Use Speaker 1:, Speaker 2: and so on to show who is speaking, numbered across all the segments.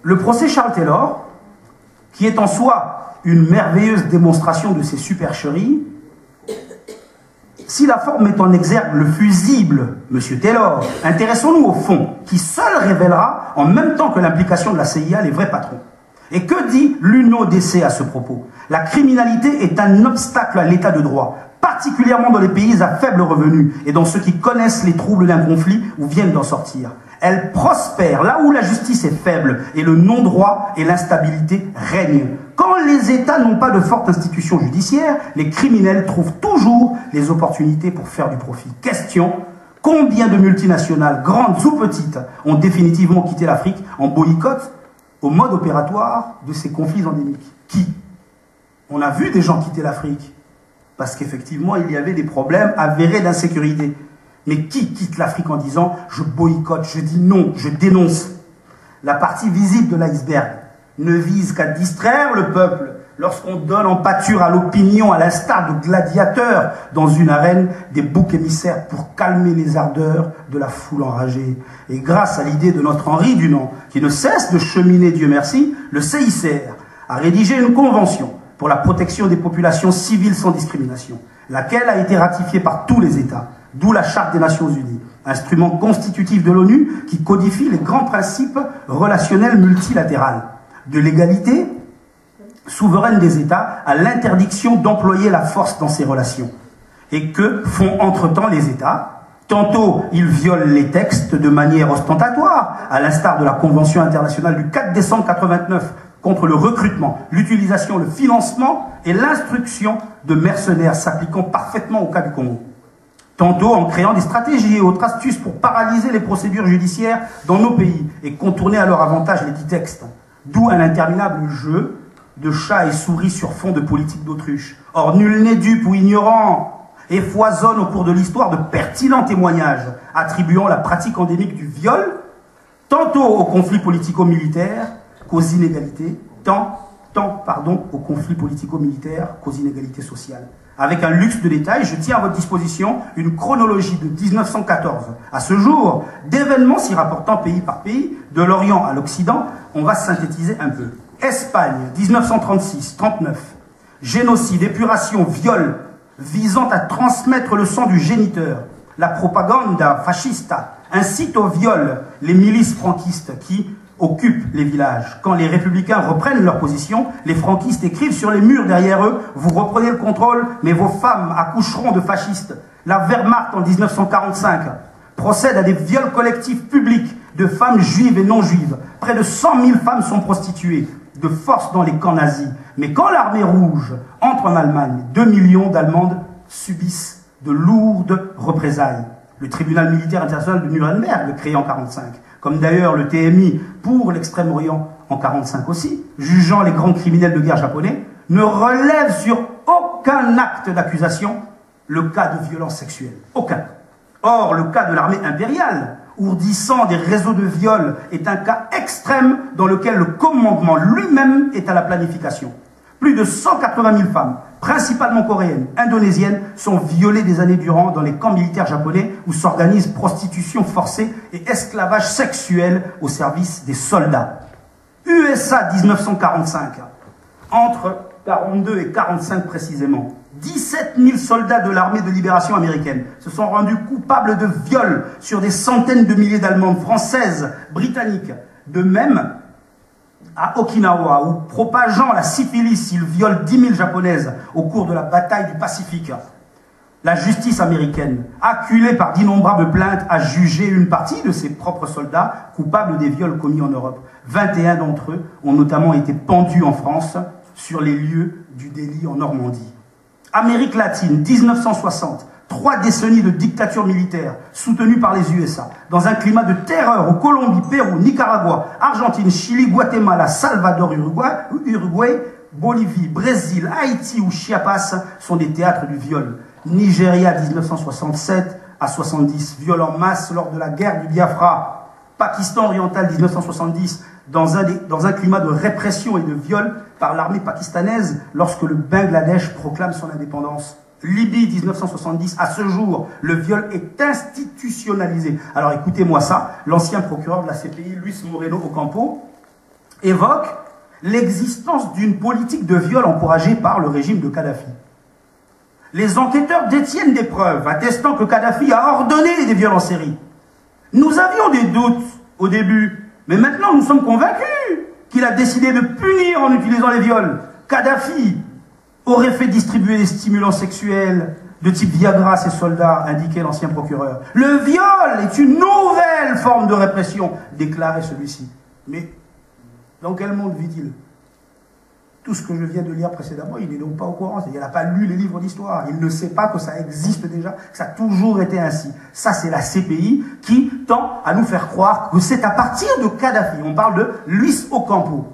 Speaker 1: Le procès Charles Taylor, qui est en soi une merveilleuse démonstration de ces supercheries, si la forme met en exergue le fusible M. Taylor, intéressons-nous au fond, qui seul révélera, en même temps que l'implication de la CIA, les vrais patrons. Et que dit l'UNODC à ce propos? La criminalité est un obstacle à l'état de droit, particulièrement dans les pays à faible revenu et dans ceux qui connaissent les troubles d'un conflit ou viennent d'en sortir. Elle prospère là où la justice est faible et le non-droit et l'instabilité règnent. Quand les États n'ont pas de fortes institutions judiciaires, les criminels trouvent toujours les opportunités pour faire du profit. Question: combien de multinationales, grandes ou petites, ont définitivement quitté l'Afrique en boycott au mode opératoire de ces conflits endémiques? Qui? On a vu des gens quitter l'Afrique parce qu'effectivement, il y avait des problèmes avérés d'insécurité. Mais qui quitte l'Afrique en disant « je boycotte, je dis non, je dénonce ». La partie visible de l'iceberg ne vise qu'à distraire le peuple lorsqu'on donne en pâture à l'opinion, à l'instar de gladiateurs dans une arène, des boucs émissaires pour calmer les ardeurs de la foule enragée. Et grâce à l'idée de notre Henri Dunant, qui ne cesse de cheminer, Dieu merci, le CICR a rédigé une convention pour la protection des populations civiles sans discrimination, laquelle a été ratifiée par tous les États. D'où la Charte des Nations Unies, instrument constitutif de l'ONU qui codifie les grands principes relationnels multilatéraux, de l'égalité souveraine des États à l'interdiction d'employer la force dans ces relations. Et que font entre-temps les États? Tantôt, ils violent les textes de manière ostentatoire, à l'instar de la Convention internationale du 4 décembre 1989 contre le recrutement, l'utilisation, le financement et l'instruction de mercenaires s'appliquant parfaitement au cas du Congo. Tantôt en créant des stratégies et autres astuces pour paralyser les procédures judiciaires dans nos pays et contourner à leur avantage les dits textes. D'où un interminable jeu de chat et souris sur fond de politique d'autruche. Or, nul n'est dupe ou ignorant et foisonne au cours de l'histoire de pertinents témoignages attribuant la pratique endémique du viol tantôt aux conflits politico-militaires qu'aux inégalités, aux conflits politico-militaires qu'aux inégalités sociales. Avec un luxe de détails, je tiens à votre disposition une chronologie de 1914 à ce jour, d'événements s'y rapportant pays par pays, de l'Orient à l'Occident. On va synthétiser un peu. Espagne, 1936-39. Génocide, épuration, viol, visant à transmettre le sang du géniteur. La propaganda fascista incite au viol les milices franquistes qui occupent les villages. Quand les républicains reprennent leur position, les franquistes écrivent sur les murs derrière eux « Vous reprenez le contrôle, mais vos femmes accoucheront de fascistes ». La Wehrmacht, en 1945, procède à des viols collectifs publics de femmes juives et non juives. Près de 100 000 femmes sont prostituées de force dans les camps nazis. Mais quand l'armée rouge entre en Allemagne, 2 millions d'Allemandes subissent de lourdes représailles. Le tribunal militaire international de Nuremberg, créé en 1945, comme d'ailleurs le TMI pour l'Extrême-Orient en 1945 aussi, jugeant les grands criminels de guerre japonais, ne relève sur aucun acte d'accusation le cas de violence sexuelle. Aucun. Or, le cas de l'armée impériale, ourdissant des réseaux de viol, est un cas extrême dans lequel le commandement lui-même est à la planification. Plus de 180 000 femmes, principalement coréennes, indonésiennes, sont violées des années durant dans les camps militaires japonais où s'organise prostitution forcée et esclavage sexuel au service des soldats. USA 1945, entre 42 et 45 précisément, 17 000 soldats de l'armée de libération américaine se sont rendus coupables de viols sur des centaines de milliers d'Allemandes, Françaises, Britanniques. De même, à Okinawa, où propageant la syphilis, ils violent 10 000 Japonaises au cours de la bataille du Pacifique. La justice américaine, acculée par d'innombrables plaintes, a jugé une partie de ses propres soldats coupables des viols commis en Europe. 21 d'entre eux ont notamment été pendus en France sur les lieux du délit en Normandie. Amérique latine, 1960, 3 décennies de dictature militaire soutenue par les USA, dans un climat de terreur au Colombie, Pérou, Nicaragua, Argentine, Chili, Guatemala, Salvador, Uruguay, Bolivie, Brésil, Haïti ou Chiapas sont des théâtres du viol. Nigeria, 1967 à 70, viol en masse lors de la guerre du Biafra. Pakistan oriental, 1970, dans un climat de répression et de viol par l'armée pakistanaise lorsque le Bangladesh proclame son indépendance. Libye 1970, à ce jour, le viol est institutionnalisé. Alors écoutez-moi ça, l'ancien procureur de la CPI, Luis Moreno Ocampo, évoque l'existence d'une politique de viol encouragée par le régime de Kadhafi. Les enquêteurs détiennent des preuves attestant que Kadhafi a ordonné des viols en série. Nous avions des doutes au début, mais maintenant nous sommes convaincus qu'il a décidé de punir en utilisant les viols. Kadhafi aurait fait distribuer des stimulants sexuels de type Viagra à ses soldats, indiquait l'ancien procureur. Le viol est une nouvelle forme de répression, déclarait celui-ci. Mais dans quel monde vit-il? Tout ce que je viens de lire précédemment, il n'est donc pas au courant. C'est-à-dire, il n'a pas lu les livres d'histoire. Il ne sait pas que ça existe déjà, que ça a toujours été ainsi. Ça, c'est la CPI qui tend à nous faire croire que c'est à partir de Kadhafi. On parle de Luis Ocampo.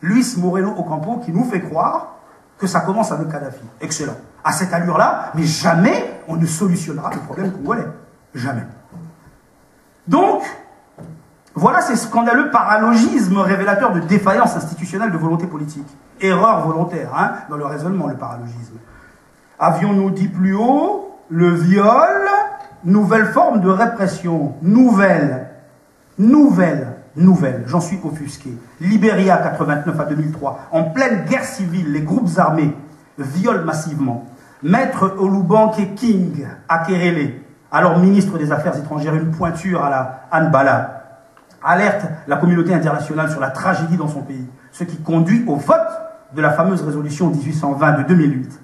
Speaker 1: Luis Moreno Ocampo qui nous fait croire que ça commence avec Kadhafi. Excellent. À cette allure-là, mais jamais on ne solutionnera le problème congolais. Jamais. Donc, voilà ces scandaleux paralogismes révélateurs de défaillance institutionnelle de volonté politique. Erreur volontaire, hein, dans le raisonnement, le paralogisme. Avions-nous dit plus haut, le viol, nouvelle forme de répression, nouvelle, j'en suis offusqué. Libéria, 89 à 2003, en pleine guerre civile, les groupes armés violent massivement. Maître Olubanke King Akerele, alors ministre des Affaires étrangères, une pointure à la Anne Bala, alerte la communauté internationale sur la tragédie dans son pays, ce qui conduit au vote de la fameuse résolution 1820 de 2008,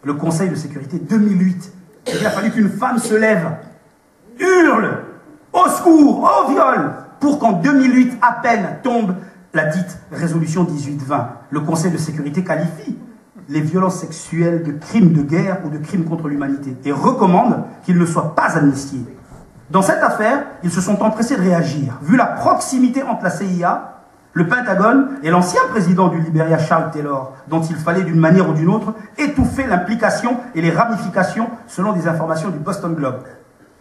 Speaker 1: le Conseil de sécurité 2008. Il a fallu qu'une femme se lève, hurle, au secours, au viol, pour qu'en 2008, à peine, tombe la dite résolution 1820. Le Conseil de sécurité qualifie les violences sexuelles de crimes de guerre ou de crimes contre l'humanité et recommande qu'ils ne soient pas amnistiés. Dans cette affaire, ils se sont empressés de réagir. Vu la proximité entre la CIA, le Pentagone et l'ancien président du Libéria, Charles Taylor, dont il fallait d'une manière ou d'une autre étouffer l'implication et les ramifications selon des informations du Boston Globe.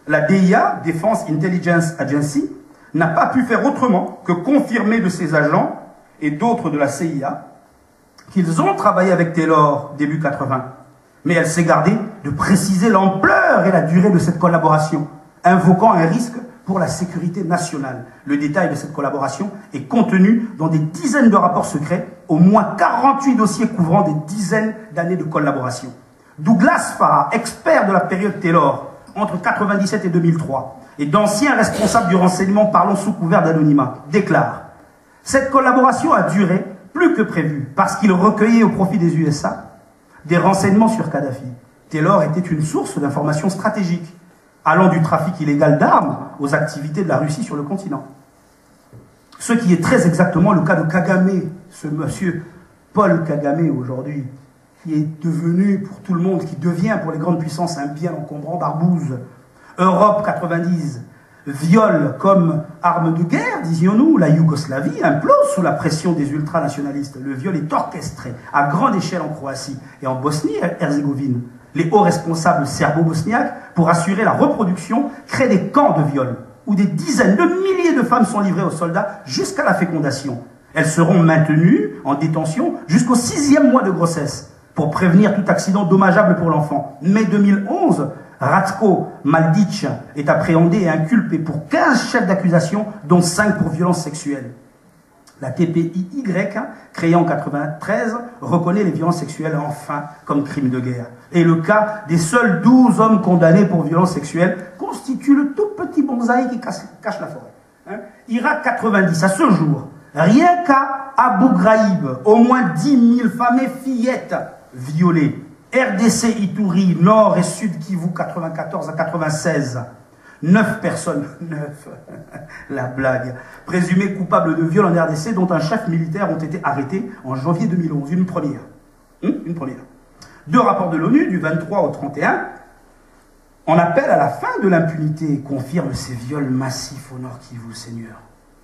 Speaker 1: La DIA, Defense Intelligence Agency, n'a pas pu faire autrement que confirmer de ses agents et d'autres de la CIA qu'ils ont travaillé avec Taylor début 80. Mais elle s'est gardée de préciser l'ampleur et la durée de cette collaboration, invoquant un risque pour la sécurité nationale. Le détail de cette collaboration est contenu dans des dizaines de rapports secrets, au moins 48 dossiers couvrant des dizaines d'années de collaboration. Douglas Farah, expert de la période Taylor, entre 1997 et 2003, et d'anciens responsables du renseignement parlant sous couvert d'anonymat, déclare « Cette collaboration a duré plus que prévu, parce qu'il recueillait au profit des USA des renseignements sur Kadhafi. Taylor était une source d'informations stratégiques, allant du trafic illégal d'armes aux activités de la Russie sur le continent. Ce qui est très exactement le cas de Kagame, ce monsieur Paul Kagame aujourd'hui, qui est devenu pour tout le monde, qui devient pour les grandes puissances un bien encombrant barbouze. Europe 90, viol comme arme de guerre, disions-nous, la Yougoslavie implose sous la pression des ultranationalistes. Le viol est orchestré à grande échelle en Croatie et en Bosnie-Herzégovine. Les hauts responsables serbo-bosniaques, pour assurer la reproduction, créent des camps de viol, où des dizaines de milliers de femmes sont livrées aux soldats jusqu'à la fécondation. Elles seront maintenues en détention jusqu'au 6e mois de grossesse, pour prévenir tout accident dommageable pour l'enfant. Mai 2011, Ratko Mladic est appréhendé et inculpé pour 15 chefs d'accusation, dont 5 pour violences sexuelles. La TPIY, créée en 1993, reconnaît les violences sexuelles enfin comme crime de guerre. Et le cas des seuls 12 hommes condamnés pour violences sexuelles constitue le tout petit bonsaï qui cache la forêt. Hein? Irak 90, à ce jour, rien qu'à Abu Ghraib, au moins 10 000 femmes et fillettes violées. RDC Ituri, Nord et Sud Kivu, 94 à 96. 9 personnes, 9, la blague, présumées coupables de viol en RDC, dont un chef militaire, ont été arrêtés en janvier 2011. Une première. Une première. 2 rapports de l'ONU, du 23 au 31, en appel à la fin de l'impunité, confirment ces viols massifs au Nord Kivu, Seigneur.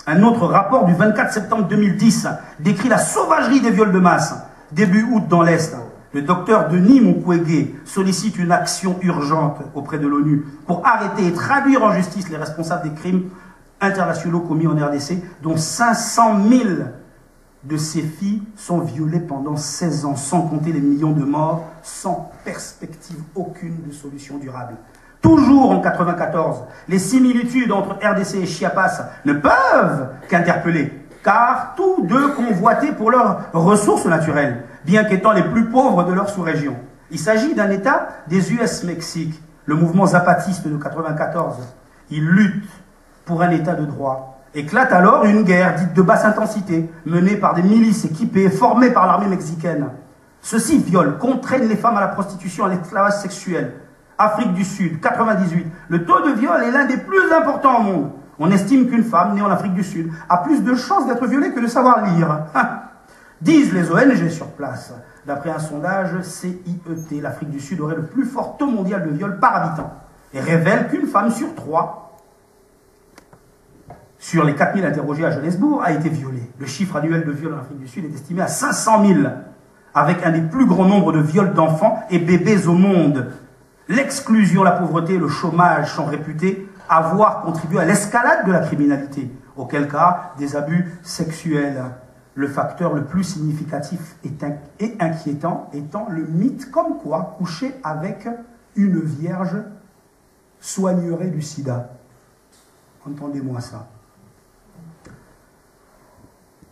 Speaker 1: Un autre rapport du 24 septembre 2010 décrit la sauvagerie des viols de masse, début août dans l'Est. Le docteur Denis Mukwege sollicite une action urgente auprès de l'ONU pour arrêter et traduire en justice les responsables des crimes internationaux commis en RDC, dont 500 000 de ces filles sont violées pendant 16 ans, sans compter les millions de morts, sans perspective aucune de solution durable. Toujours en 1994, les similitudes entre RDC et Chiapas ne peuvent qu'interpeller. car tous deux convoitaient pour leurs ressources naturelles, bien qu'étant les plus pauvres de leur sous-région. Il s'agit d'un État des US-Mexique, le mouvement zapatiste de 1994. Il lutte pour un État de droit. Éclate alors une guerre dite de basse intensité, menée par des milices équipées, formées par l'armée mexicaine. Ceux-ci violent, contraignent les femmes à la prostitution, à l'esclavage sexuel. Afrique du Sud, 98. Le taux de viol est l'un des plus importants au monde. On estime qu'une femme née en Afrique du Sud a plus de chances d'être violée que de savoir lire. Disent les ONG sur place. D'après un sondage CIET, l'Afrique du Sud aurait le plus fort taux mondial de viol par habitant. Et révèle qu'une femme sur 3, sur les 4000 interrogés à Johannesburg, a été violée. Le chiffre annuel de viol en Afrique du Sud est estimé à 500 000, avec un des plus grands nombres de viols d'enfants et bébés au monde. L'exclusion, la pauvreté et le chômage sont réputés avoir contribué à l'escalade de la criminalité, auquel cas des abus sexuels. Le facteur le plus significatif et inquiétant étant le mythe comme quoi coucher avec une vierge soignerait du sida. Entendez-moi ça.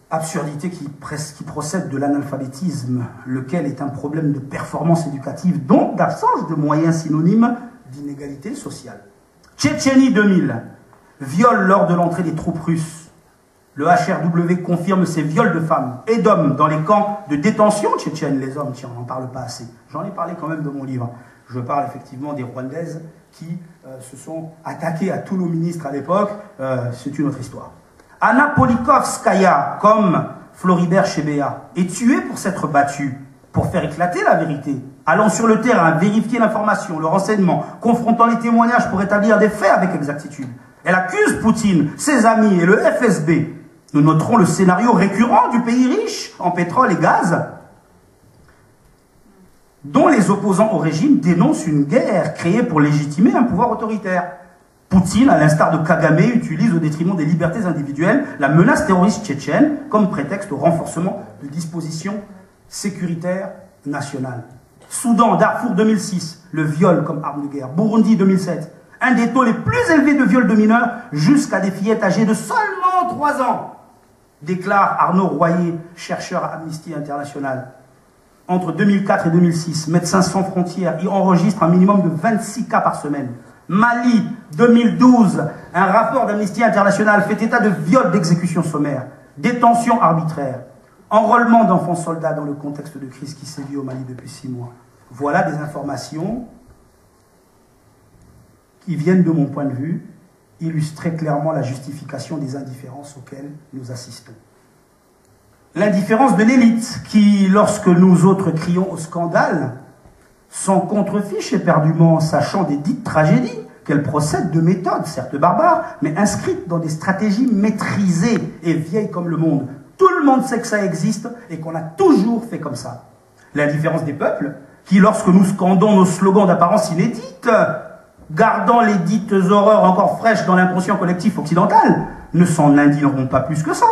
Speaker 1: Absurdité qui procède de l'analphabétisme, lequel est un problème de performance éducative, donc d'absence de moyens synonymes d'inégalité sociale. Tchétchénie 2000, viol lors de l'entrée des troupes russes. Le HRW confirme ces viols de femmes et d'hommes dans les camps de détention tchétchènes. Les hommes, tiens, on n'en parle pas assez. J'en ai parlé quand même dans mon livre. Je parle effectivement des Rwandaises qui se sont attaquées à tous nos ministres à l'époque. C'est une autre histoire. Anna Polikovskaya, comme Floribert Chebeya, est tuée pour s'être battue, pour faire éclater la vérité, allant sur le terrain, vérifier l'information, le renseignement, confrontant les témoignages pour établir des faits avec exactitude. Elle accuse Poutine, ses amis et le FSB. Nous noterons le scénario récurrent du pays riche en pétrole et gaz, dont les opposants au régime dénoncent une guerre créée pour légitimer un pouvoir autoritaire. Poutine, à l'instar de Kagame, utilise au détriment des libertés individuelles la menace terroriste tchétchène comme prétexte au renforcement de dispositions sécuritaires nationales. Soudan, Darfour 2006, le viol comme arme de guerre. Burundi 2007, un des taux les plus élevés de viols de mineurs jusqu'à des fillettes âgées de seulement 3 ans, déclare Arnaud Royer, chercheur à Amnesty International. Entre 2004 et 2006, Médecins sans frontières y enregistre un minimum de 26 cas par semaine. Mali, 2012, un rapport d'Amnesty International fait état de viols d'exécution sommaire, détention arbitraire, enrôlement d'enfants soldats dans le contexte de crise qui sévit au Mali depuis 6 mois. Voilà des informations qui viennent, de mon point de vue, illustrer clairement la justification des indifférences auxquelles nous assistons. L'indifférence de l'élite qui, lorsque nous autres crions au scandale, s'en contrefiche éperdument, sachant des dites tragédies, qu'elle procède de méthodes, certes barbares, mais inscrites dans des stratégies maîtrisées et vieilles comme le monde. Tout le monde sait que ça existe et qu'on a toujours fait comme ça. L'indifférence des peuples, qui, lorsque nous scandons nos slogans d'apparence inédite, gardant les dites horreurs encore fraîches dans l'inconscient collectif occidental, ne s'en indigneront pas plus que ça.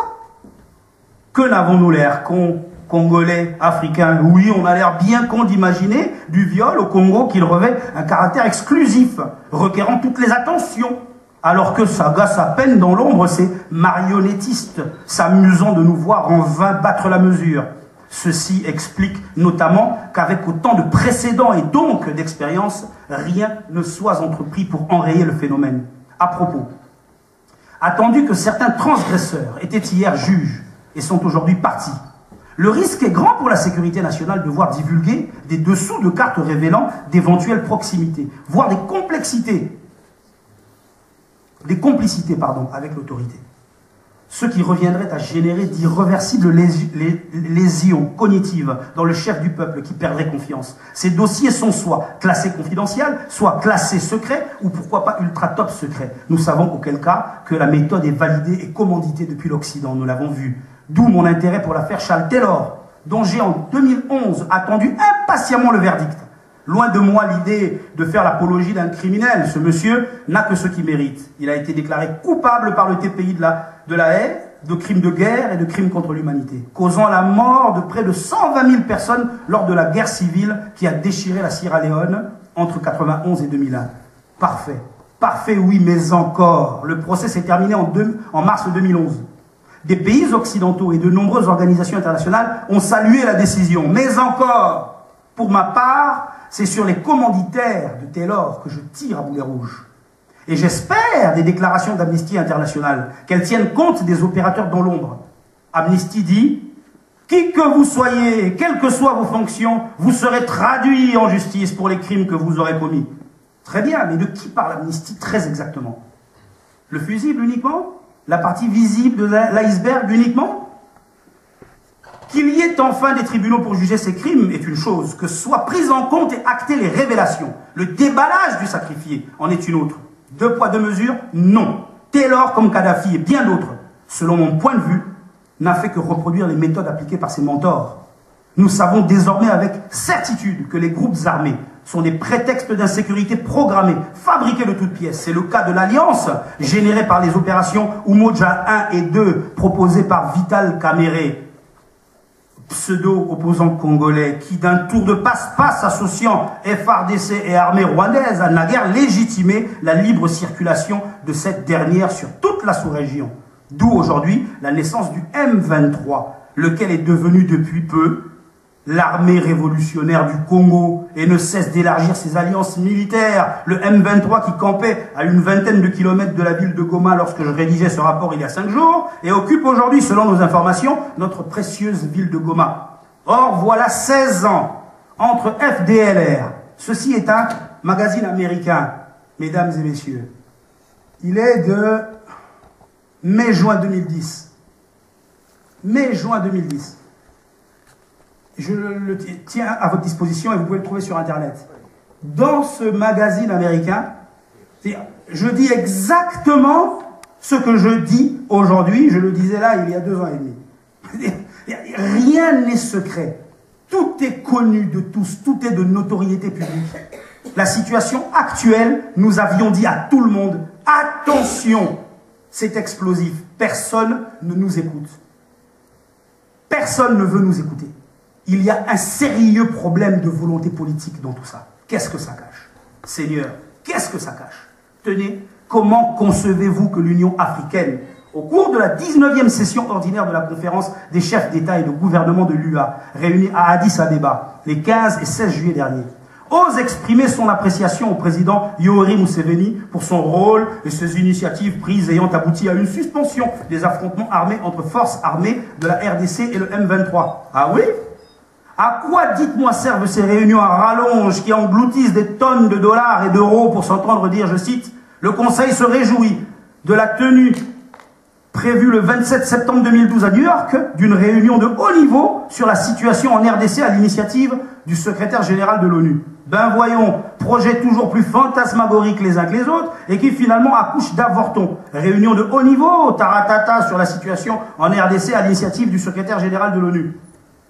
Speaker 1: Que n'avons-nous l'air cons, Congolais, Africains? Oui, on a l'air bien con d'imaginer du viol au Congo qu'il revêt un caractère exclusif, requérant toutes les attentions, alors que ça gasse à peine dans l'ombre ces marionnettistes, s'amusant de nous voir en vain battre la mesure. Ceci explique notamment qu'avec autant de précédents et donc d'expérience, rien ne soit entrepris pour enrayer le phénomène. À propos, attendu que certains transgresseurs étaient hier juges et sont aujourd'hui partis, le risque est grand pour la sécurité nationale de voir divulguer des dessous de cartes révélant d'éventuelles proximités, voire des complicités avec l'autorité. Ce qui reviendrait à générer d'irréversibles lésions cognitives dans le chef du peuple qui perdrait confiance. Ces dossiers sont soit classés confidentiels, soit classés secrets, ou pourquoi pas ultra top secrets. Nous savons auquel cas que la méthode est validée et commanditée depuis l'Occident, nous l'avons vu. D'où mon intérêt pour l'affaire Charles Taylor, dont j'ai en 2011 attendu impatiemment le verdict. Loin de moi l'idée de faire l'apologie d'un criminel. Ce monsieur n'a que ce qu'il mérite. Il a été déclaré coupable par le TPI de la Haye, de crimes de guerre et de crimes contre l'humanité, causant la mort de près de 120 000 personnes lors de la guerre civile qui a déchiré la Sierra Leone entre 1991 et 2001. Parfait. Parfait, oui, mais encore. Le procès s'est terminé en mars 2011. Des pays occidentaux et de nombreuses organisations internationales ont salué la décision. Mais encore, pour ma part, c'est sur les commanditaires de Taylor que je tire à boulet rouge. Et j'espère des déclarations d'Amnesty International, qu'elles tiennent compte des opérateurs dans l'ombre. Amnesty dit, qui que vous soyez, quelles que soient vos fonctions, vous serez traduits en justice pour les crimes que vous aurez commis. Très bien, mais de qui parle Amnesty très exactement? Le fusible uniquement? La partie visible de l'iceberg uniquement? Qu'il y ait enfin des tribunaux pour juger ces crimes est une chose, que soient prises en compte et actées les révélations. Le déballage du sacrifié en est une autre. Deux poids, deux mesures? Non. Taylor comme Kadhafi et bien d'autres, selon mon point de vue, n'a fait que reproduire les méthodes appliquées par ses mentors. Nous savons désormais avec certitude que les groupes armés sont des prétextes d'insécurité programmés, fabriqués de toutes pièces. C'est le cas de l'Alliance, générée par les opérations Umoja 1 et 2, proposées par Vital Kamerhe, pseudo-opposant congolais, qui d'un tour de passe-passe associant FARDC et armée rwandaise a naguère légitimé la libre circulation de cette dernière sur toute la sous-région. D'où aujourd'hui la naissance du M23, lequel est devenu depuis peu l'armée révolutionnaire du Congo et ne cesse d'élargir ses alliances militaires. Le M23 qui campait à une vingtaine de kilomètres de la ville de Goma lorsque je rédigeais ce rapport il y a 5 jours et occupe aujourd'hui, selon nos informations, notre précieuse ville de Goma. Or, voilà 16 ans entre FDLR. Ceci est un magazine américain, mesdames et messieurs. Il est de mai-juin 2010. Mai-juin 2010. Je le tiens à votre disposition et vous pouvez le trouver sur Internet. Dans ce magazine américain, je dis exactement ce que je dis aujourd'hui. Je le disais là il y a 2 ans et demi. Rien n'est secret. Tout est connu de tous. Tout est de notoriété publique. La situation actuelle, nous avions dit à tout le monde, attention, c'est explosif. Personne ne nous écoute. Personne ne veut nous écouter. Il y a un sérieux problème de volonté politique dans tout ça. Qu'est-ce que ça cache? Seigneur, qu'est-ce que ça cache? Tenez, comment concevez-vous que l'Union africaine, au cours de la 19e session ordinaire de la conférence des chefs d'État et de gouvernement de l'UA, réunie à Addis Abeba, les 15 et 16 juillet derniers, ose exprimer son appréciation au président Yoweri Museveni pour son rôle et ses initiatives prises ayant abouti à une suspension des affrontements armés entre forces armées de la RDC et le M23? Ah oui? À quoi, dites-moi, servent ces réunions à rallonge qui engloutissent des tonnes de dollars et d'euros pour s'entendre dire, je cite, « Le Conseil se réjouit de la tenue prévue le 27 septembre 2012 à New York d'une réunion de haut niveau sur la situation en RDC à l'initiative du secrétaire général de l'ONU. » Ben voyons, projet toujours plus fantasmagorique les uns que les autres et qui finalement accouche d'avortons. Réunion de haut niveau, taratata sur la situation en RDC à l'initiative du secrétaire général de l'ONU.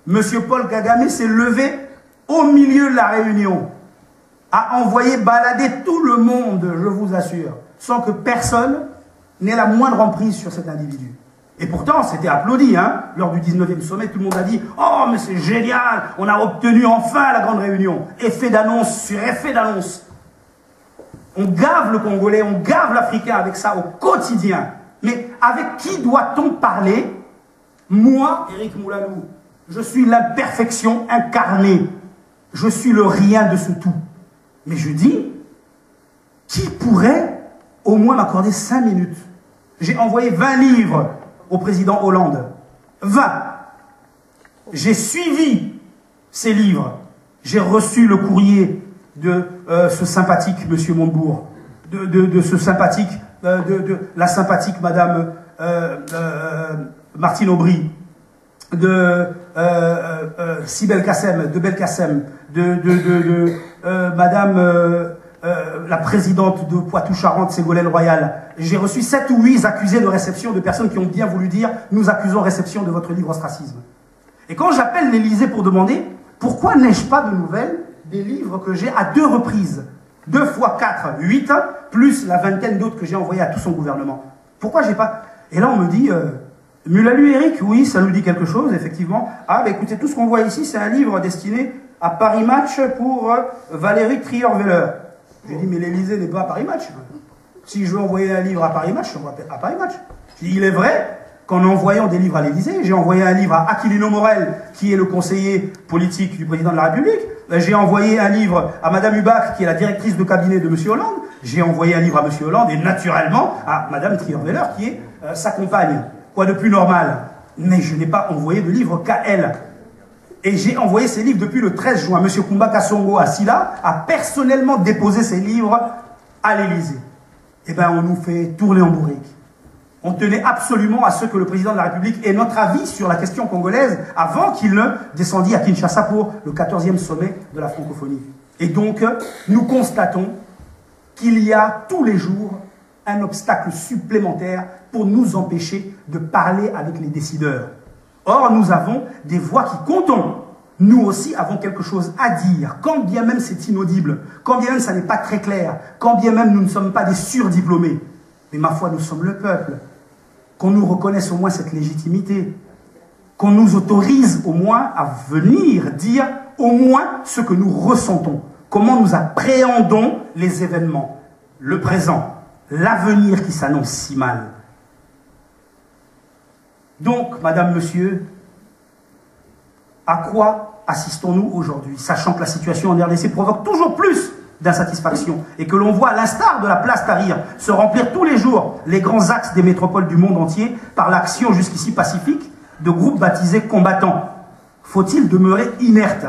Speaker 1: Monsieur Paul Kagame s'est levé au milieu de la réunion, a envoyé balader tout le monde, je vous assure, sans que personne n'ait la moindre emprise sur cet individu. Et pourtant, c'était applaudi, hein, lors du 19e sommet, tout le monde a dit « Oh, mais c'est génial, on a obtenu enfin la grande réunion !» Effet d'annonce sur effet d'annonce. On gave le Congolais, on gave l'Africain avec ça au quotidien. Mais avec qui doit-on parler? Moi, Éric Moulalou, je suis l'imperfection incarnée. Je suis le rien de ce tout. Mais je dis, qui pourrait au moins m'accorder 5 minutes? J'ai envoyé 20 livres au président Hollande. 20. J'ai suivi ces livres. J'ai reçu le courrier de ce sympathique monsieur Montebourg, de ce sympathique, de la sympathique madame Martine Aubry, de Sibel Kassem, de Belkacem, de madame la présidente de Poitou-Charentes, Ségolène Royal. J'ai reçu 7 ou 8 accusés de réception de personnes qui ont bien voulu dire « Nous accusons réception de votre livre Ostracisme ». Et quand j'appelle l'Élysée pour demander « Pourquoi n'ai-je pas de nouvelles des livres que j'ai à 2 reprises, 2 x 4, 8, plus la vingtaine d'autres que j'ai envoyés à tout son gouvernement. Pourquoi j'ai pas... » Et là on me dit Moulalou Éric, oui, ça nous dit quelque chose, effectivement. Ah, bah écoutez, tout ce qu'on voit ici, c'est un livre destiné à Paris Match pour Valérie Trierweiler. J'ai dit, mais l'Élysée n'est pas à Paris Match. Si je veux envoyer un livre à Paris Match, je l'envoie à Paris Match. J'ai dit, il est vrai qu'en envoyant des livres à l'Élysée. J'ai envoyé un livre à Aquilino Morel, qui est le conseiller politique du président de la République. J'ai envoyé un livre à Madame Hubach, qui est la directrice de cabinet de M. Hollande. J'ai envoyé un livre à M. Hollande et naturellement à Madame Trierweiler, qui est sa compagne. Quoi de plus normal? Mais je n'ai pas envoyé de livre qu'à elle. Et j'ai envoyé ces livres depuis le 13 juin. M. Kumba Kassongo Asila a personnellement déposé ces livres à l'Élysée. Eh bien, on nous fait tourner en bourrique. On tenait absolument à ce que le président de la République ait notre avis sur la question congolaise avant qu'il ne descendît à Kinshasa pour le 14e sommet de la francophonie. Et donc, nous constatons qu'il y a tous les jours un obstacle supplémentaire pour nous empêcher de parler avec les décideurs. Or, nous avons des voix qui comptent. Nous aussi avons quelque chose à dire, quand bien même c'est inaudible, quand bien même ça n'est pas très clair, quand bien même nous ne sommes pas des surdiplômés. Mais ma foi, nous sommes le peuple. Qu'on nous reconnaisse au moins cette légitimité. Qu'on nous autorise au moins à venir dire au moins ce que nous ressentons. Comment nous appréhendons les événements, le présent, l'avenir qui s'annonce si mal. Donc, madame, monsieur, à quoi assistons-nous aujourd'hui, sachant que la situation en RDC provoque toujours plus d'insatisfaction et que l'on voit, à l'instar de la place Tahrir, se remplir tous les jours les grands axes des métropoles du monde entier par l'action jusqu'ici pacifique de groupes baptisés combattants. Faut-il demeurer inerte?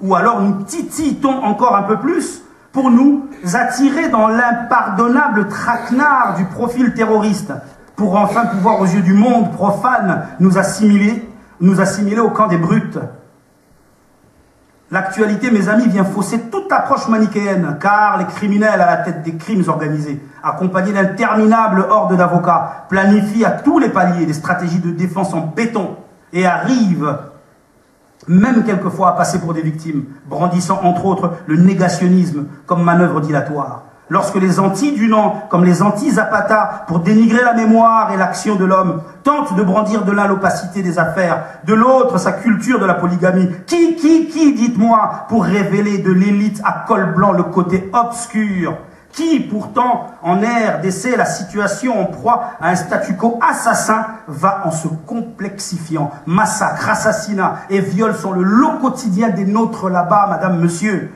Speaker 1: Ou alors nous titillons encore un peu plus pour nous attirer dans l'impardonnable traquenard du profil terroriste, pour enfin pouvoir, aux yeux du monde profane, nous assimiler au camp des brutes. L'actualité, mes amis, vient fausser toute approche manichéenne, car les criminels à la tête des crimes organisés, accompagnés d'interminables hordes d'avocats, planifient à tous les paliers des stratégies de défense en béton et arrivent même quelquefois à passer pour des victimes, brandissant entre autres le négationnisme comme manœuvre dilatoire. Lorsque les anti-Dunant, comme les anti-Zapata, pour dénigrer la mémoire et l'action de l'homme, tentent de brandir de l'un l'opacité des affaires, de l'autre sa culture de la polygamie, qui, dites-moi, pour révéler de l'élite à col blanc le côté obscur, qui, pourtant, en RDC, la situation en proie à un statu quo assassin, va en se complexifiant. Massacre, assassinat et viol sont le lot quotidien des nôtres là-bas, madame, monsieur.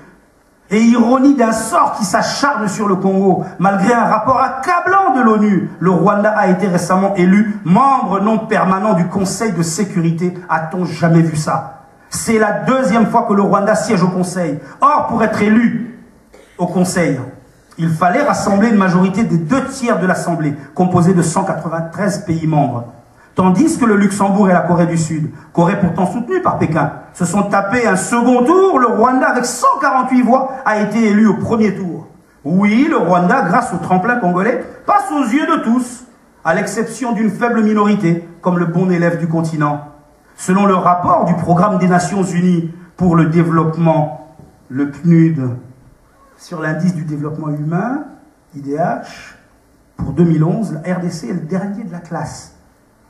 Speaker 1: Et ironie d'un sort qui s'acharne sur le Congo, malgré un rapport accablant de l'ONU, le Rwanda a été récemment élu membre non permanent du Conseil de sécurité. A-t-on jamais vu ça? C'est la deuxième fois que le Rwanda siège au Conseil. Or, pour être élu au Conseil, il fallait rassembler une majorité des 2/3 de l'Assemblée, composée de 193 pays membres. Tandis que le Luxembourg et la Corée du Sud, Corée pourtant soutenue par Pékin, se sont tapés un second tour, le Rwanda, avec 148 voix, a été élu au premier tour. Oui, le Rwanda, grâce au tremplin congolais, passe aux yeux de tous, à l'exception d'une faible minorité, comme le bon élève du continent. Selon le rapport du Programme des Nations Unies pour le développement, le PNUD, sur l'indice du développement humain, IDH, pour 2011, la RDC est le dernier de la classe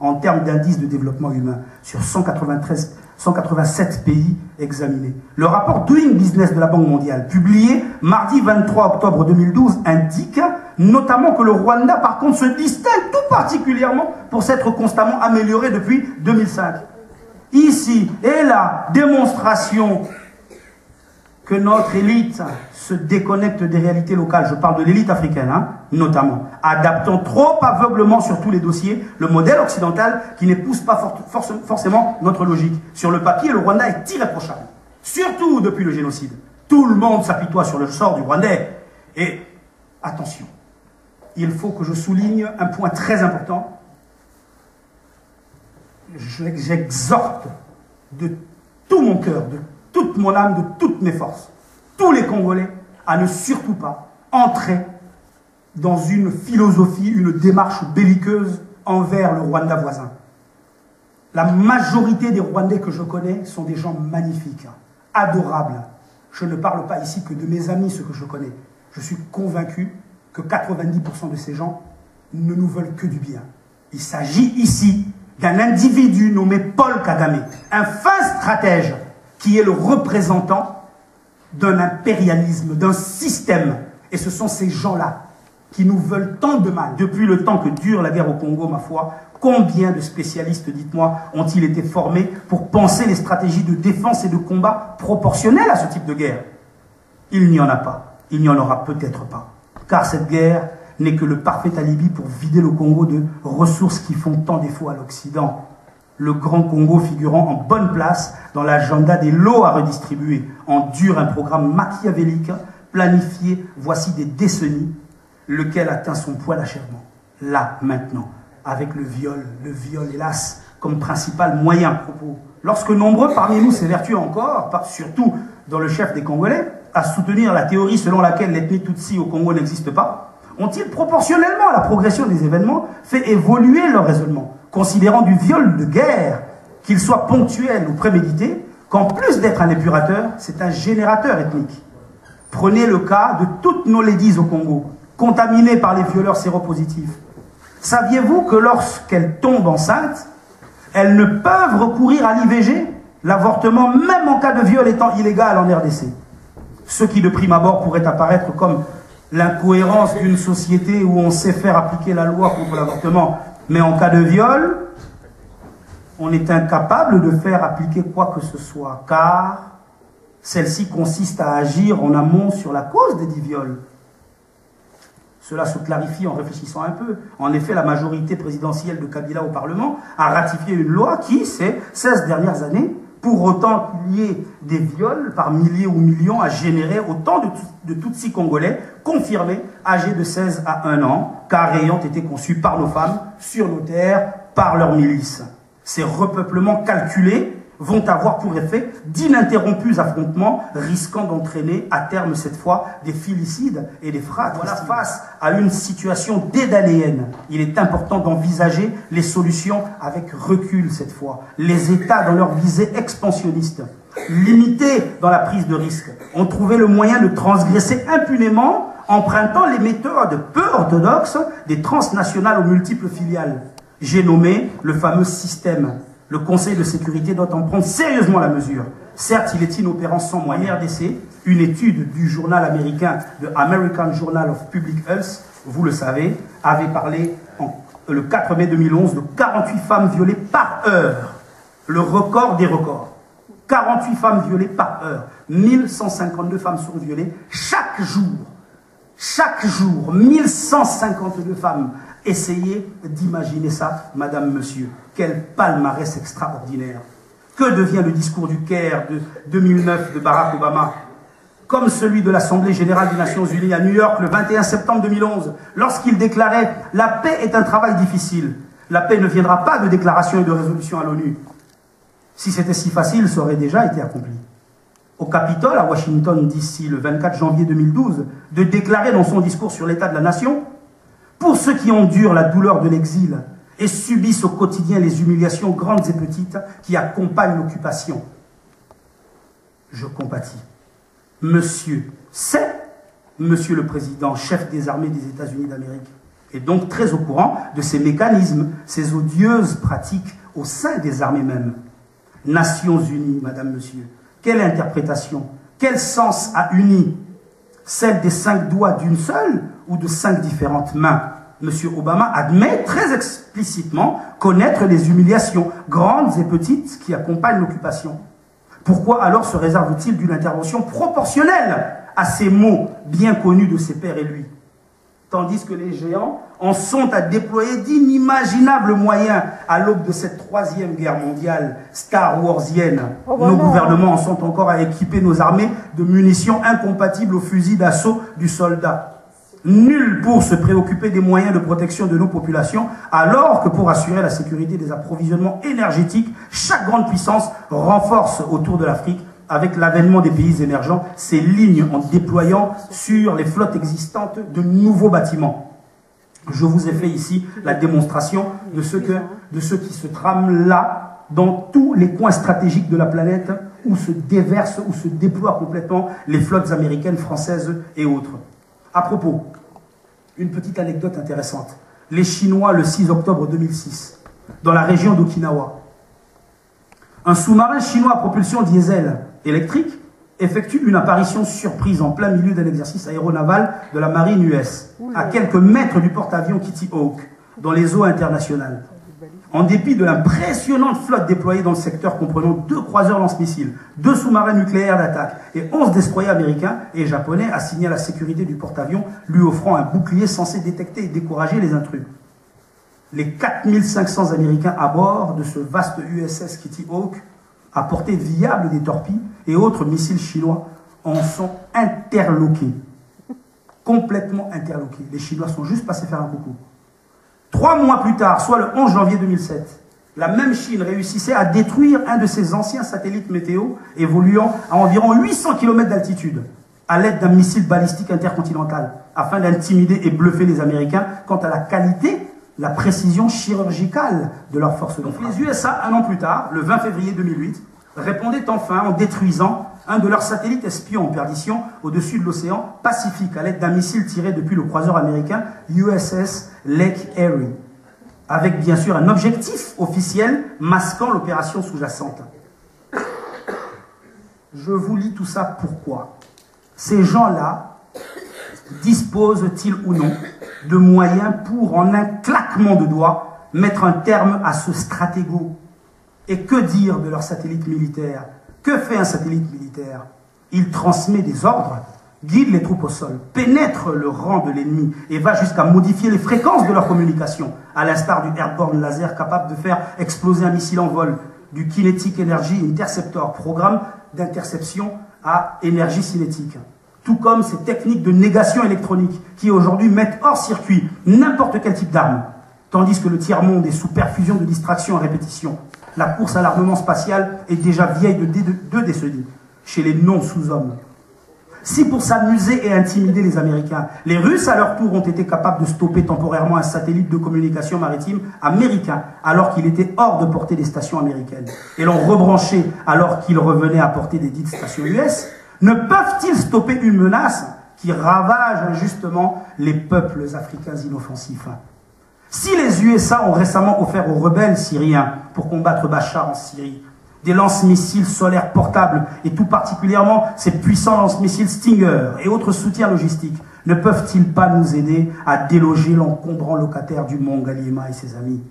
Speaker 1: en termes d'indice de développement humain sur 187 pays examinés. Le rapport Doing Business de la Banque mondiale, publié mardi 23 octobre 2012, indique notamment que le Rwanda, par contre, se distingue tout particulièrement pour s'être constamment amélioré depuis 2005. Ici et là, démonstration que notre élite se déconnecte des réalités locales. Je parle de l'élite africaine, hein, notamment, adaptant trop aveuglement sur tous les dossiers le modèle occidental qui n'épouse pas forcément notre logique. Sur le papier, le Rwanda est irréprochable, surtout depuis le génocide. Tout le monde s'apitoie sur le sort du Rwandais. Et attention, il faut que je souligne un point très important. J'exhorte de tout mon cœur, de toute mon âme, de toutes mes forces, tous les Congolais, à ne surtout pas entrer dans une philosophie, une démarche belliqueuse envers le Rwanda voisin. La majorité des Rwandais que je connais sont des gens magnifiques, adorables. Je ne parle pas ici que de mes amis, ceux que je connais. Je suis convaincu que 90% de ces gens ne nous veulent que du bien. Il s'agit ici d'un individu nommé Paul Kagame, un fin stratège qui est le représentant d'un impérialisme, d'un système. Et ce sont ces gens-là qui nous veulent tant de mal. Depuis le temps que dure la guerre au Congo, ma foi, combien de spécialistes, dites-moi, ont-ils été formés pour penser les stratégies de défense et de combat proportionnelles à ce type de guerre? Il n'y en a pas. Il n'y en aura peut-être pas. Car cette guerre n'est que le parfait alibi pour vider le Congo de ressources qui font tant défaut à l'Occident. Le Grand Congo figurant en bonne place dans l'agenda des lots à redistribuer, endure un programme machiavélique planifié voici des décennies, lequel atteint son point d'achèvement. Là, maintenant, avec le viol, hélas, comme principal moyen. Lorsque nombreux parmi nous s'évertuent encore, surtout dans le chef des Congolais, à soutenir la théorie selon laquelle l'ethnie Tutsi au Congo n'existe pas, ont-ils proportionnellement à la progression des événements fait évoluer leur raisonnement, considérant du viol de guerre, qu'il soit ponctuel ou prémédité, qu'en plus d'être un épurateur, c'est un générateur ethnique. Prenez le cas de toutes nos ladies au Congo, contaminées par les violeurs séropositifs. Saviez-vous que lorsqu'elles tombent enceintes, elles ne peuvent recourir à l'IVG, l'avortement, même en cas de viol étant illégal en RDC? Ce qui de prime abord pourrait apparaître comme l'incohérence d'une société où on sait faire appliquer la loi contre l'avortement, mais en cas de viol, on est incapable de faire appliquer quoi que ce soit, car celle-ci consiste à agir en amont sur la cause des dits viols. Cela se clarifie en réfléchissant un peu. En effet, la majorité présidentielle de Kabila au Parlement a ratifié une loi qui, ces 16 dernières années, pour autant qu'il y ait des viols par milliers ou millions, a généré autant de Tutsis congolais confirmés, âgés de 16 à 1 an, car ayant été conçus par nos femmes, sur nos terres, par leurs milices. Ces repeuplements calculés vont avoir pour effet d'ininterrompus affrontements, risquant d'entraîner à terme cette fois des filicides et des fratricides. Voilà, face à une situation dédaléenne, il est important d'envisager les solutions avec recul cette fois. Les États, dans leur visée expansionniste, limités dans la prise de risque, ont trouvé le moyen de transgresser impunément, empruntant les méthodes peu orthodoxes des transnationales aux multiples filiales. J'ai nommé le fameux système. Le Conseil de sécurité doit en prendre sérieusement la mesure. Certes, il est inopérant sans moyen. RDC, une étude du journal américain, de American Journal of Public Health, vous le savez, avait parlé le 4 mai 2011 de 48 femmes violées par heure. Le record des records. 48 femmes violées par heure. 1152 femmes sont violées chaque jour. Chaque jour, 1152 femmes. Essayez d'imaginer ça, madame, monsieur. Quel palmarès extraordinaire. Que devient le discours du Caire de 2009 de Barack Obama, comme celui de l'Assemblée générale des Nations Unies à New York le 21 septembre 2011, lorsqu'il déclarait « La paix est un travail difficile. La paix ne viendra pas de déclaration et de résolution à l'ONU. » Si c'était si facile, ça aurait déjà été accompli. Au Capitole, à Washington, d'ici le 24 janvier 2012, de déclarer dans son discours sur l'état de la nation: pour ceux qui endurent la douleur de l'exil et subissent au quotidien les humiliations grandes et petites qui accompagnent l'occupation, je compatis. Monsieur, c'est Monsieur le Président, chef des armées des États-Unis d'Amérique, et donc très au courant de ces mécanismes, ces odieuses pratiques au sein des armées mêmes. Nations Unies, Madame, Monsieur, quelle interprétation, quel sens a uni celle des 5 doigts d'une seule ou de 5 différentes mains? Monsieur Obama admet très explicitement connaître les humiliations, grandes et petites, qui accompagnent l'occupation. Pourquoi alors se réserve-t-il d'une intervention proportionnelle à ces mots bien connus de ses pairs et lui? Tandis que les géants en sont à déployer d'inimaginables moyens à l'aube de cette 3e guerre mondiale Star Warsienne. Nos gouvernements en sont encore à équiper nos armées de munitions incompatibles aux fusils d'assaut du soldat. Nul pour se préoccuper des moyens de protection de nos populations, alors que pour assurer la sécurité des approvisionnements énergétiques, chaque grande puissance renforce autour de l'Afrique, avec l'avènement des pays émergents, ses lignes en déployant sur les flottes existantes de nouveaux bâtiments. Je vous ai fait ici la démonstration de ce qui se trame là, dans tous les coins stratégiques de la planète, où se déversent, où se déploient complètement les flottes américaines, françaises et autres. À propos, une petite anecdote intéressante. Les Chinois, le 6 octobre 2006, dans la région d'Okinawa, un sous-marin chinois à propulsion diesel électrique effectue une apparition surprise en plein milieu d'un exercice aéronaval de la marine US, à quelques mètres du porte-avions Kitty Hawk, dans les eaux internationales. En dépit de l'impressionnante flotte déployée dans le secteur comprenant 2 croiseurs lance-missiles, 2 sous-marins nucléaires d'attaque et 11 destroyers américains et japonais assignés à la sécurité du porte-avions, lui offrant un bouclier censé détecter et décourager les intrus. Les 4500 Américains à bord de ce vaste USS Kitty Hawk, à portée viable des torpilles et autres missiles chinois, en sont interloqués. Complètement interloqués. Les Chinois sont juste passés faire un coucou. 3 mois plus tard, soit le 11 janvier 2007, la même Chine réussissait à détruire un de ses anciens satellites météo évoluant à environ 800 km d'altitude à l'aide d'un missile balistique intercontinental afin d'intimider et bluffer les Américains quant à la qualité, la précision chirurgicale de leurs forces de frappe. Les USA, un an plus tard, le 20 février 2008, répondaient enfin en détruisant un de leurs satellites espions en perdition au-dessus de l'océan Pacifique à l'aide d'un missile tiré depuis le croiseur américain USS Lake Erie, avec bien sûr un objectif officiel masquant l'opération sous-jacente. Je vous lis tout ça pourquoi. Ces gens-là disposent-ils ou non de moyens pour, en un claquement de doigts, mettre un terme à ce stratégo? Et que dire de leur satellite militaire? Que fait un satellite militaire? Il transmet des ordres, guide les troupes au sol, pénètre le rang de l'ennemi et va jusqu'à modifier les fréquences de leur communication, à l'instar du airborne laser capable de faire exploser un missile en vol, du Kinetic Energy Interceptor, programme d'interception à énergie cinétique. Tout comme ces techniques de négation électronique qui aujourd'hui mettent hors circuit n'importe quel type d'arme, tandis que le tiers-monde est sous perfusion de distractions à répétition. La course à l'armement spatial est déjà vieille de 2 décennies chez les non-sous-hommes. Si pour s'amuser et intimider les Américains, les Russes à leur tour ont été capables de stopper temporairement un satellite de communication maritime américain alors qu'il était hors de portée des stations américaines et l'ont rebranché alors qu'il revenait à portée des dites stations US, ne peuvent-ils stopper une menace qui ravage injustement les peuples africains inoffensifs? Si les USA ont récemment offert aux rebelles syriens pour combattre Bachar en Syrie des lance-missiles solaires portables et tout particulièrement ces puissants lance-missiles Stinger et autres soutiens logistiques, ne peuvent-ils pas nous aider à déloger l'encombrant locataire du Mont Galliema et ses amis?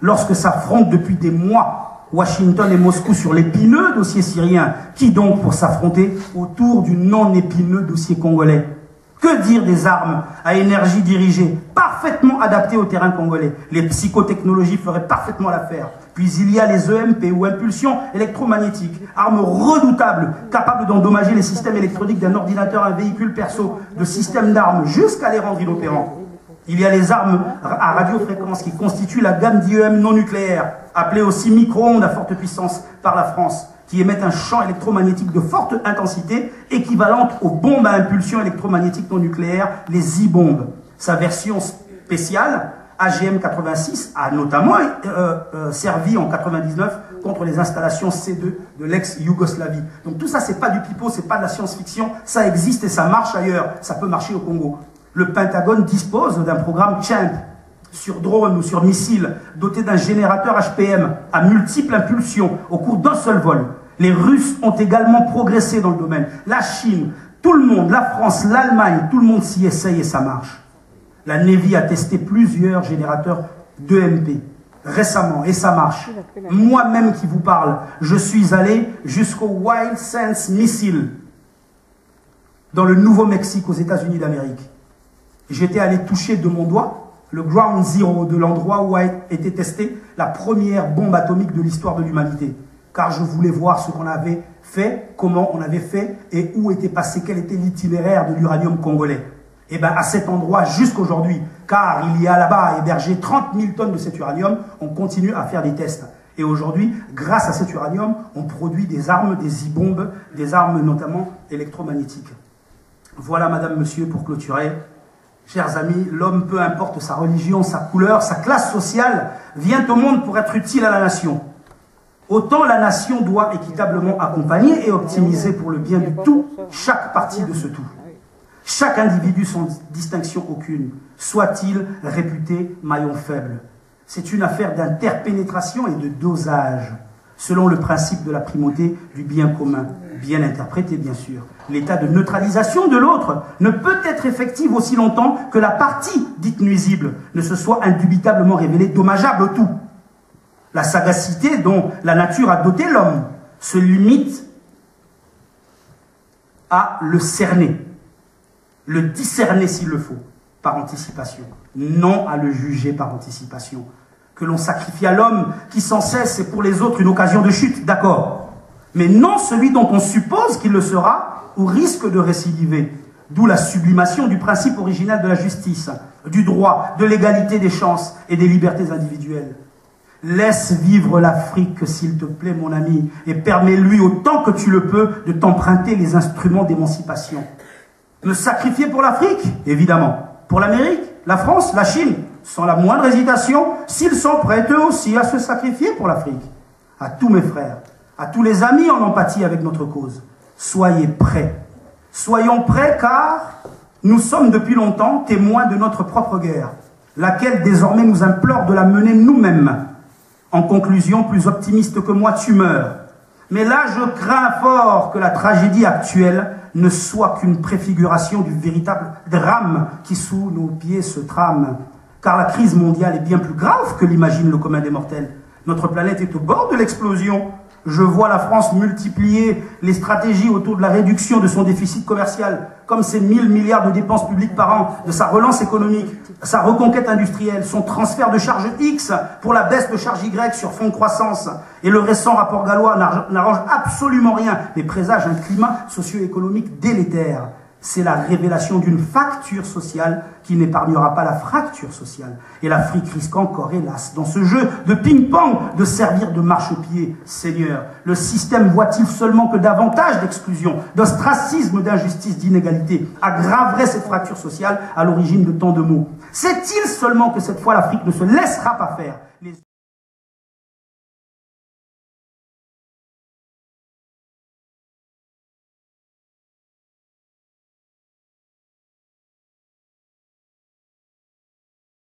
Speaker 1: Lorsque s'affrontent depuis des mois Washington et Moscou sur l'épineux dossier syrien, qui donc pour s'affronter autour du non-épineux dossier congolais? Que dire des armes à énergie dirigée, parfaitement adaptées au terrain congolais? Les psychotechnologies feraient parfaitement l'affaire. Puis il y a les EMP ou impulsions électromagnétiques, armes redoutables, capables d'endommager les systèmes électroniques d'un ordinateur, un véhicule perso, de systèmes d'armes, jusqu'à les rendre inopérants. Il y a les armes à radiofréquence qui constituent la gamme d'IEM non nucléaires, appelées aussi micro-ondes à forte puissance par la France, qui émettent un champ électromagnétique de forte intensité équivalente aux bombes à impulsion électromagnétique non nucléaire, les e-bombes. Sa version spéciale, AGM 86, a notamment servi en 99 contre les installations C2 de l'ex-Yougoslavie. Donc tout ça, c'est pas du pipeau, c'est pas de la science-fiction, ça existe et ça marche ailleurs, ça peut marcher au Congo. Le Pentagone dispose d'un programme CHAMP sur drone ou sur missile, doté d'un générateur HPM à multiples impulsions au cours d'un seul vol. Les Russes ont également progressé dans le domaine. La Chine, tout le monde, la France, l'Allemagne, tout le monde s'y essaye et ça marche. La Navy a testé plusieurs générateurs d'EMP récemment et ça marche. Moi-même qui vous parle, je suis allé jusqu'au Wild Sense Missile dans le Nouveau-Mexique aux États-Unis d'Amérique. J'étais allé toucher de mon doigt le ground zero de l'endroit où a été testée la première bombe atomique de l'histoire de l'humanité. Car je voulais voir ce qu'on avait fait, comment on avait fait et où était passé, quel était l'itinéraire de l'uranium congolais. Et bien à cet endroit jusqu'aujourd'hui, car il y a là-bas hébergé 30 000 tonnes de cet uranium, on continue à faire des tests. Et aujourd'hui, grâce à cet uranium, on produit des armes, des e-bombes, des armes notamment électromagnétiques. Voilà, madame, monsieur, pour clôturer. Chers amis, l'homme, peu importe sa religion, sa couleur, sa classe sociale, vient au monde pour être utile à la nation. Autant la nation doit équitablement accompagner et optimiser pour le bien du tout chaque partie de ce tout. Chaque individu sans distinction aucune, soit-il réputé maillon faible. C'est une affaire d'interpénétration et de dosage. selon le principe de la primauté du bien commun, bien interprété bien sûr. L'état de neutralisation de l'autre ne peut être effectif aussi longtemps que la partie dite nuisible ne se soit indubitablement révélée dommageable au tout. La sagacité dont la nature a doté l'homme se limite à le cerner, le discerner s'il le faut, par anticipation, non à le juger par anticipation. Que l'on sacrifie à l'homme qui sans cesse est pour les autres une occasion de chute, d'accord, mais non celui dont on suppose qu'il le sera ou risque de récidiver. D'où la sublimation du principe original de la justice, du droit, de l'égalité des chances et des libertés individuelles. Laisse vivre l'Afrique, s'il te plaît, mon ami, et permets-lui autant que tu le peux de t'emprunter les instruments d'émancipation. Me sacrifier pour l'Afrique, évidemment. Pour l'Amérique, la France, la Chine, sans la moindre hésitation, s'ils sont prêts eux aussi à se sacrifier pour l'Afrique. À tous mes frères, à tous les amis en empathie avec notre cause, soyez prêts. Soyons prêts car nous sommes depuis longtemps témoins de notre propre guerre, laquelle désormais nous implore de la mener nous-mêmes. En conclusion, plus optimiste que moi, tu meurs. Mais là, je crains fort que la tragédie actuelle ne soit qu'une préfiguration du véritable drame qui sous nos pieds se trame. Car la crise mondiale est bien plus grave que l'imagine le commun des mortels. Notre planète est au bord de l'explosion. Je vois la France multiplier les stratégies autour de la réduction de son déficit commercial, comme ses 1000 milliards de dépenses publiques par an, de sa relance économique, sa reconquête industrielle, son transfert de charge X pour la baisse de charge Y sur fond de croissance. Et le récent rapport gallois n'arrange absolument rien, mais présage un climat socio-économique délétère. C'est la révélation d'une facture sociale qui n'épargnera pas la fracture sociale. Et l'Afrique risque encore, hélas, dans ce jeu de ping-pong, de servir de marchepied. Seigneur, le système voit-il seulement que davantage d'exclusion, d'ostracisme, d'injustice, d'inégalité aggraverait cette fracture sociale à l'origine de tant de maux? Sait-il seulement que cette fois l'Afrique ne se laissera pas faire?